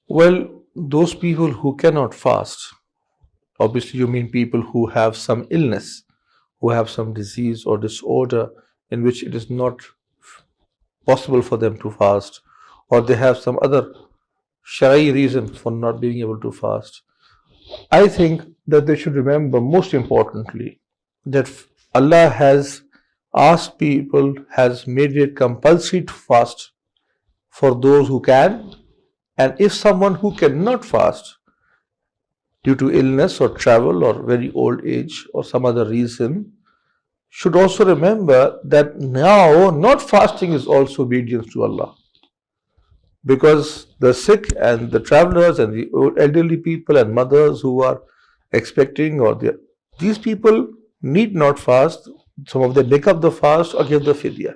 Well, those people who cannot fast, obviously you mean people who have some illness, who have some disease or disorder in which it is not possible for them to fast, or they have some other Shari reason for not being able to fast. I think that they should remember, most importantly, that Allah has asked people, has made it compulsory to fast for those who can, and if someone who cannot fast due to illness or travel or very old age or some other reason, should also remember that now not fasting is also obedience to Allah. Because the sick and the travelers and the elderly people and mothers who are expecting, these people need not fast. Some of them make up the fast or give the fidya.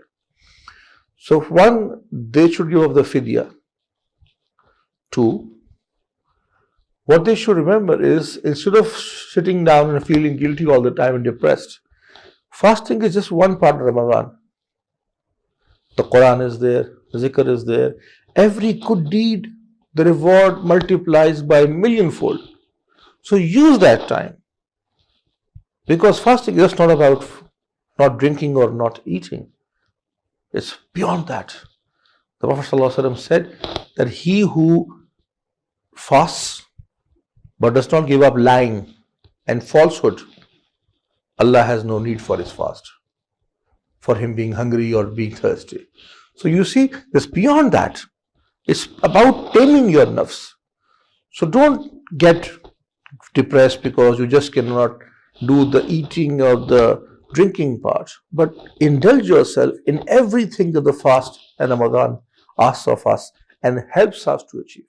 So one, they should give up the fidya. Two, what they should remember is, instead of sitting down and feeling guilty all the time and depressed, fasting is just one part of Ramadan. The Quran is there, zikr is there. Every good deed, the reward multiplies by millionfold. So use that time. Because fasting is just not about not drinking or not eating. It's beyond that. The Prophet ﷺ said that he who fasts but does not give up lying and falsehood, Allah has no need for his fast, for him being hungry or being thirsty. So you see, it's beyond that. It's about taming your nafs. So don't get depressed because you just cannot do the eating or the drinking part, but indulge yourself in everything that the fast and Ramadan asks of us and helps us to achieve.